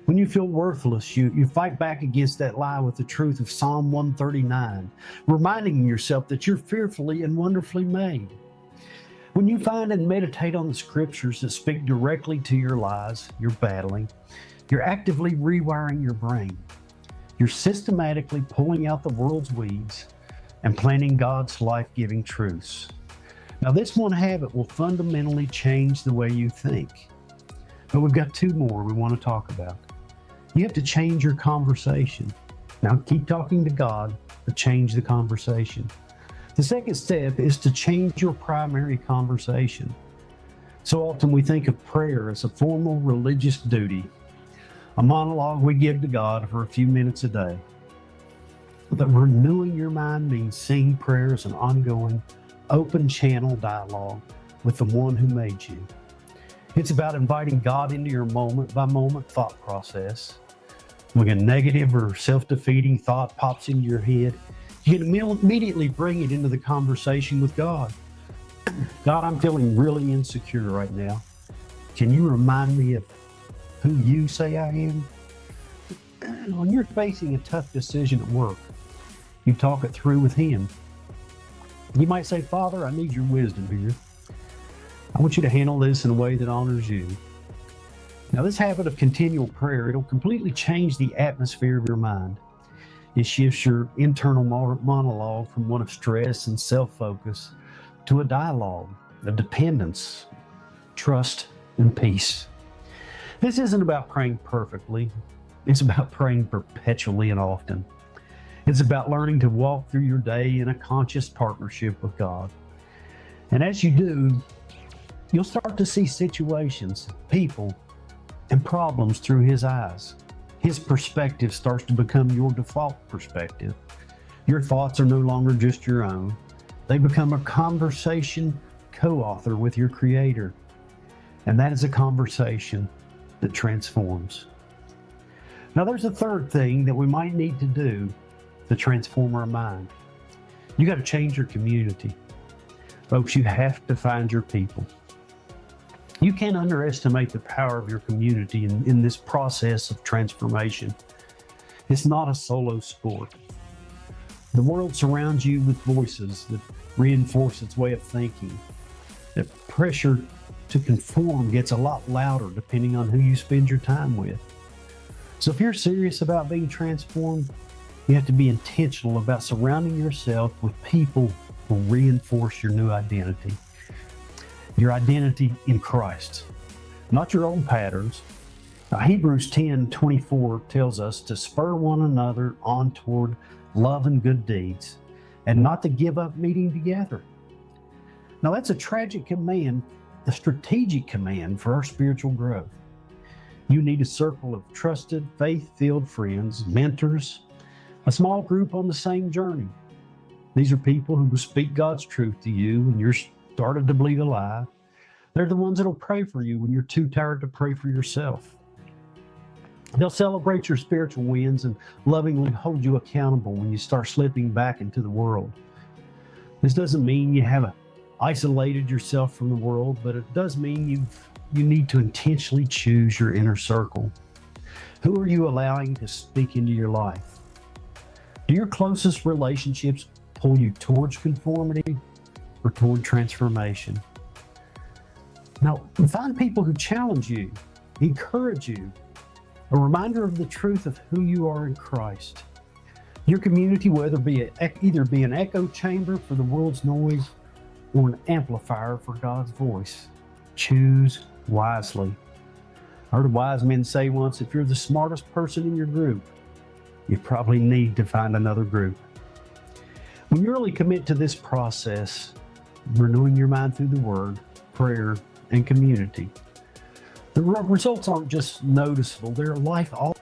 When you feel worthless, you fight back against that lie with the truth of Psalm 139, reminding yourself that you're fearfully and wonderfully made. When you find and meditate on the scriptures that speak directly to your lies you're battling, you're actively rewiring your brain. You're systematically pulling out the world's weeds and planting God's life-giving truths. Now, this one habit will fundamentally change the way you think. But we've got two more we want to talk about. You have to change your conversation. Now, keep talking to God, but change the conversation. The second step is to change your primary conversation. So often we think of prayer as a formal religious duty, a monologue we give to God for a few minutes a day. But renewing your mind means seeing prayer as an ongoing, open channel dialogue with the one who made you. It's about inviting God into your moment-by-moment thought process. When a negative or self-defeating thought pops into your head, you can immediately bring it into the conversation with God. God, I'm feeling really insecure right now. Can you remind me of who you say I am? When you're facing a tough decision at work, you talk it through with Him. You might say, Father, I need your wisdom here. I want you to handle this in a way that honors you. Now, this habit of continual prayer, it'll completely change the atmosphere of your mind. It shifts your internal monologue from one of stress and self-focus to a dialogue of dependence, trust, and peace. This isn't about praying perfectly. It's about praying perpetually and often. It's about learning to walk through your day in a conscious partnership with God. And as you do, you'll start to see situations, people, and problems through His eyes. His perspective starts to become your default perspective. Your thoughts are no longer just your own. They become a conversation co-author with your Creator. And that is a conversation that transforms. Now, there's a third thing that we might need to do to transform our mind. You got to change your community. Folks, you have to find your people. You can't underestimate the power of your community in this process of transformation. It's not a solo sport. The world surrounds you with voices that reinforce its way of thinking. The pressure to conform gets a lot louder depending on who you spend your time with. So if you're serious about being transformed, you have to be intentional about surrounding yourself with people who reinforce your new identity. Your identity in Christ, not your own patterns. Now, Hebrews 10:24 tells us to spur one another on toward love and good deeds, and not to give up meeting together. Now, that's a tragic command, a strategic command for our spiritual growth. You need a circle of trusted, faith-filled friends, mentors, a small group on the same journey. These are people who will speak God's truth to you when you're started to believe a lie. They're the ones that'll pray for you when you're too tired to pray for yourself. They'll celebrate your spiritual wins and lovingly hold you accountable when you start slipping back into the world. This doesn't mean you have isolated yourself from the world, but it does mean you need to intentionally choose your inner circle. Who are you allowing to speak into your life? Do your closest relationships pull you towards conformity or toward transformation? Now, find people who challenge you, encourage you, a reminder of the truth of who you are in Christ. Your community will either be an echo chamber for the world's noise or an amplifier for God's voice. Choose wisely. I heard a wise man say once, if you're the smartest person in your group, you probably need to find another group. When you really commit to this process, renewing your mind through the Word, prayer, and community, the results aren't just noticeable, they're life-altering.